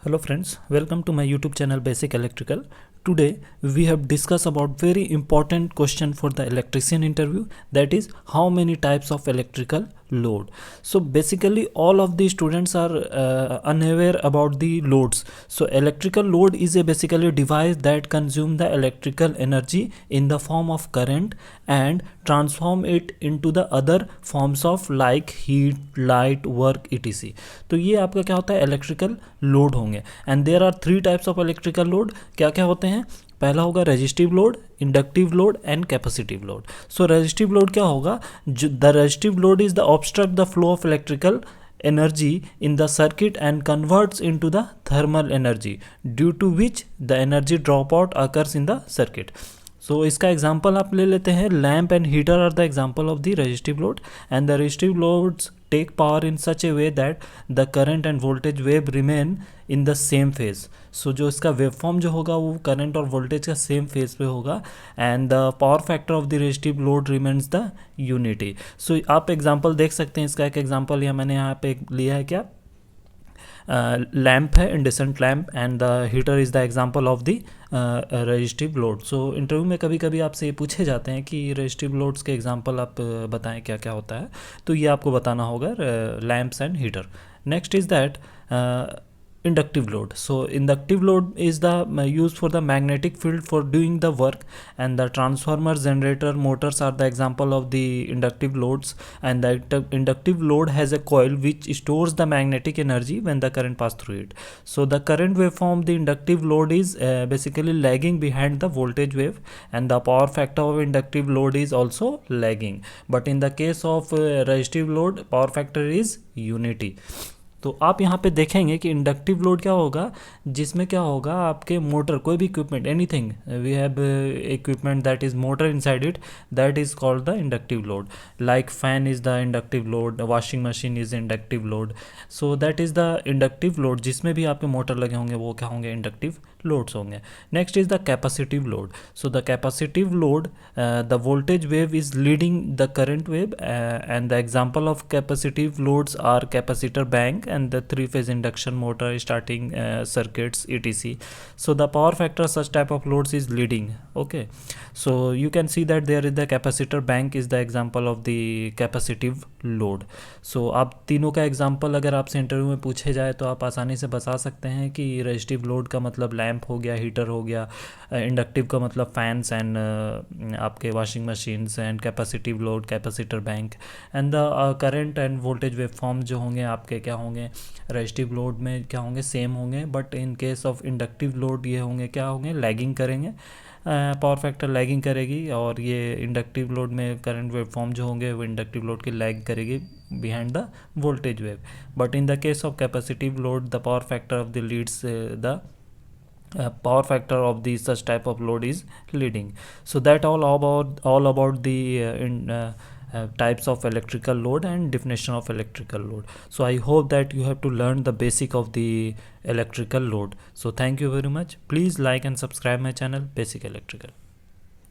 Hello friends, welcome to my YouTube channel Basic Electrical. Today we have discussed about very important question for the electrician interview, that is how many types of electrical load. So basically all of the students are unaware about the loads. So electrical load is a basically device that consume the electrical energy in the form of current and transform it into the other forms of like heat, light, work etc. तो ये आपका क्या होता है electrical load होंगे and there are three types of electrical load. क्या क्या होते हैं? पहला होगा resistive load, inductive load and capacitive load. So resistive load क्या होगा? The resistive load is the obstruct the flow of electrical energy in the circuit and converts into the thermal energy due to which the energy dropout occurs in the circuit. So इसका example आप ले लेते हैं. Lamp and heater are the example of the resistive load and the resistive loads take power in such a way that the current and voltage wave remain in the same phase. So जो इसका wave form जो होगा वो current और voltage का same phase पे होगा and the power factor of the resistive load remains the unity. So आप एग्जाम्पल देख सकते हैं. इसका एक एग्जाम्पल यहाँ मैंने यहाँ पे लिया है. क्या लैम्प है, incandescent lamp and the heater is the example of the resistive load. So interview में कभी कभी आपसे ये पूछे जाते हैं कि रेजिस्टिव लोड्स के एग्जांपल आप बताएं क्या क्या होता है. तो ये आपको बताना होगा lamps and heater. Next is that inductive load. So inductive load is the used for the magnetic field for doing the work, and the transformer, generator, motors are the example of the inductive loads. And the inductive load has a coil which stores the magnetic energy when the current pass through it. So the current waveform, the inductive load is basically lagging behind the voltage wave, and the power factor of inductive load is also lagging. But in the case of resistive load, power factor is unity. तो आप यहाँ पे देखेंगे कि inductive load क्या होगा, जिसमें क्या होगा आपके मोटर, कोई भी equipment, anything we have equipment that is motor inside it, that is called the inductive load. Like fan is the inductive load, washing machine is inductive load. So that is the inductive load. जिसमें भी आपके motor लगे होंगे वो क्या होंगे? Inductive loads होंगे. Next is the capacitive load. So the capacitive load, the voltage wave is leading the current wave and the example of capacitive loads are capacitor bank and the three-phase induction motor, starting circuits etc. So the power factor such type of loads is leading. Okay, so you can see that there is the capacitor bank is the example of the capacitive load. So आप तीनों का example अगर आपसे interview में पूछे जाए तो आप आसानी से बता सकते हैं कि रेजिस्टिव लोड का मतलब लैम्प हो गया, हीटर हो गया, इंडक्टिव का मतलब फैंस एंड आपके washing machines, and capacitive load capacitor bank, and the current and voltage wave form जो होंगे आपके क्या होंगे रेजिस्टिव लोड में, क्या होंगे? सेम होंगे. But in case of inductive load ये होंगे क्या होंगे? लैगिंग करेंगे, पावर फैक्टर लैगिंग करेगी. और ये इंडक्टिव लोड में करंट वेव फॉर्म जो होंगे वो इंडक्टिव लोड की लैग करेगी behind the voltage wave. But in the case of capacitive load, the power factor of the leads the power factor of the such type of load is leading. So that all about the types of electrical load and definition of electrical load. So I hope that you have to learn the basic of the electrical load. So thank you very much. Please like and subscribe my channel Basic Electrical.